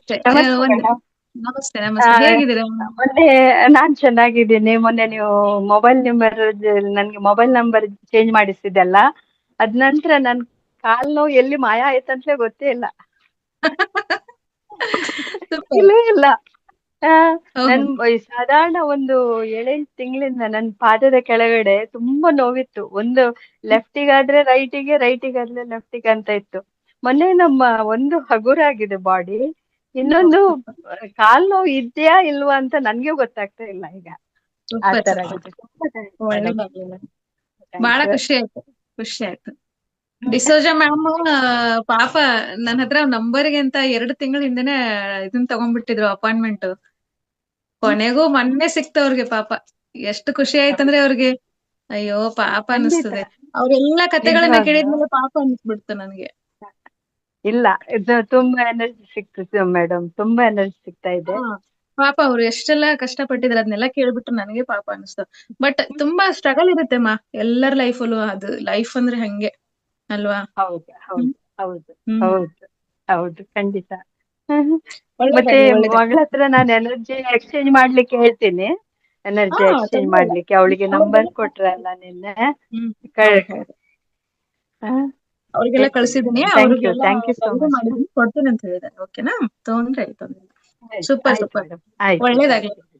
ಅಷ್ಟೇ. ನಮಸ್ತೆ ಒಂದು ಮೇಡಮ್. ನಮಸ್ತೆ, ಆ, ನಮಸ್ತೆ. ಹೇಗಿದ್ದೀರಾ? ಮೊನ್ನೆ ನಾನ್ ಚೆನ್ನಾಗಿದ್ದೀನಿ. ಮೊನ್ನೆ ನೀವು ನನ್ಗೆ ಮೊಬೈಲ್ ನಂಬರ್ ಚೇಂಜ್ ಮಾಡಿಸಿದ್ದಲ್ಲ, ಅದ್ ನಂತರ ನನ್ ಕಾಲ್ ನೋವು ಎಲ್ಲಿ ಮಾಯ ಆಯ್ತಂತಲೇ ಗೊತ್ತೇ ಇಲ್ಲ. ಸೂಪರ್. ಇಲ್ಲೇ ಇಲ್ಲ. ಆ, ಓಹೋ. ಸಾಧಾರಣ ಒಂದು 7-8 ತಿಂಗಳಿಂದ ನನ್ನ ಪಾದದ ಕೆಳಗಡೆ ತುಂಬಾ ನೋವಿತ್ತು. ಒಂದು ಲೆಫ್ಟಿಗಾದ್ರೆ ರೈಟಿಗೆ, ರೈಟಿಗಾದ್ರೆ ಲೆಫ್ಟಿಗೆ ಅಂತ ಇತ್ತು. ಮೊನ್ನೆ ಒಂದು ಹಗುರಾಗಿದೆ ಬಾಡಿ. ಇನ್ನೊಂದು ಸೂಪರ್, ಕಾಲ್ ನೋವು ಇದೆಯಾ ಇಲ್ವಾ ಅಂತ ನನ್ಗೆ ಗೊತ್ತಾಗ್ತಾ ಇಲ್ಲ ಈಗ. ಆ ಸೂಪರ್, ತರ ಸೂಪರ್. ಆಗಿದೆ. ತುಂಬಾ ಥ್ಯಾಂಕ್ಸ್ ಮೇಡಮ್. ಒಳ್ಳೇದಾಗ್ಲಿ madam. ಬಹಳ ಥ್ಯಾಂಕ್ಸ್. ಖುಷಿ ಆಯ್ತು. ಖುಷಿ ಆಯ್ತು. ಡಿಸೋಜಾ ಮ್ಯಾಮ್ ಪಾಪ ನನ್ನ ಹತ್ರ ನಂಬರ್ಗೆ ಅಂತ 2 ತಿಂಗಳ ಹಿಂದೆನೆ ಇದನ್ನ ತಗೊಂಡ್ಬಿಟ್ಟಿದ್ರು ಅಪಾಯಿಂಟ್ಮೆಂಟ್. ಕೊನೆಗೂ ಮೊನ್ನೆ ಸಿಕ್ತ ಅವ್ರಿಗೆ ಪಾಪ. ಎಷ್ಟು ಖುಷಿ ಆಯ್ತಂದ್ರೆ ಅವ್ರಿಗೆ ಅಯ್ಯೋ ಪಾಪ ಖಂಡಿತ. ಅನಿಸ್ತದೆ. ಅವ್ರೆಲ್ಲಾ ಕತೆಗಳನ್ನ ನಿಜವಾಗ್ಲು. ಕೇಳಿದ್ಮೇಲೆ ಪಾಪ ಅನಿಸ್ಬಿಡ್ತು ನನಗೆ. ಇಲ್ಲ, ಇದು ತುಂಬಾ ಎನರ್ಜಿ ಸಿಕ್ತಿದೆ ಮೇಡಮ್. ತುಂಬಾ ಎನರ್ಜಿ ಸಿಗ್ತಾ ಇದೆ. ಹಾ. ಪಾಪ ಅವ್ರು ಎಷ್ಟೆಲ್ಲಾ ಕಷ್ಟಪಟ್ಟಿದ್ರು ಅದನ್ನೆಲ್ಲ ಕೇಳ್ಬಿಟ್ಟು ನನಗೆ ಪಾಪ ಅನಿಸ್ತು. ಬಟ್ ತುಂಬಾ ಸ್ಟ್ರಗಲ್ ಇರುತ್ತೆ ಎಲ್ಲರ ಲೈಫಲ್ಲೂ. ಅದು ಲೈಫ್ ಅಂದ್ರೆ ಹಂಗೆ ಅಲ್ವಾ? ಹೌದು, ಹ್ಮ್. ಹೌದು, ಹೌದು, ಹ್ಮ್. ಹೌದು, ಹೌದು, ಖಂಡಿತ. ಹ್ಮ್. ಮತ್ತೆ ಒಳ್ಳೇದಾಗ್ಲಿ, ಒಳ್ಳೇದಾಗ್ಲಿ. ಮಗಳ ಹತ್ರ ನಾನು ಎನರ್ಜಿ ಎಕ್ಸ್ಚೇಂಜ್ ಮಾಡ್ಲಿಕ್ಕೆ ಹೇಳ್ತೀನಿ. ಹಾ, ಎನರ್ಜಿ ಎಕ್ಸ್ಚೇಂಜ್ ತೊಂದ್ರೆ ಇಲ್ಲ. ಮಾಡ್ಲಿಕ್ಕೆ ಅವಳಿಗೆ ನಂಬರ್ ಅವ್ರಿಗೆಲ್ಲ ಕೊಟ್ರಲ್ಲ ನಿನ್ನೆ. ಹ್ಮ್. ಹೌದು, ಕ- ಹೌದು. ಹ, ಅವ್ರಿಗೆಲ್ಲ ಹೇಳ್ತೀನಿ ಕಳ್ಸಿದೀನಿ. ಮೇಡಮ್. ಅವ್ರಿಗೆಲ್ಲ ಥ್ಯಾಂಕ್ ಯು ಸೋ ಇದು ಮಚ್. ಮಾಡಿದೀನಿ, ಕೊಡ್ತೀನಿ ಅಂತ ಹೇಳಿದ್ದಾರೆ. ಓಕೆನಾ? ತೊಂದ್ರೆ ಇಲ್ಲ, ತೊಂದ್ರೆ ಇಲ್ಲ. ಆಯ್ತು, ಸೂಪರ್, ಆಯ್ತು ಸೂಪರ್. ಮೇಡಮ್. ಆಯ್ತು, ಒಳ್ಳೇದಾಗ್ಲಿ. ಆಯ್ತು.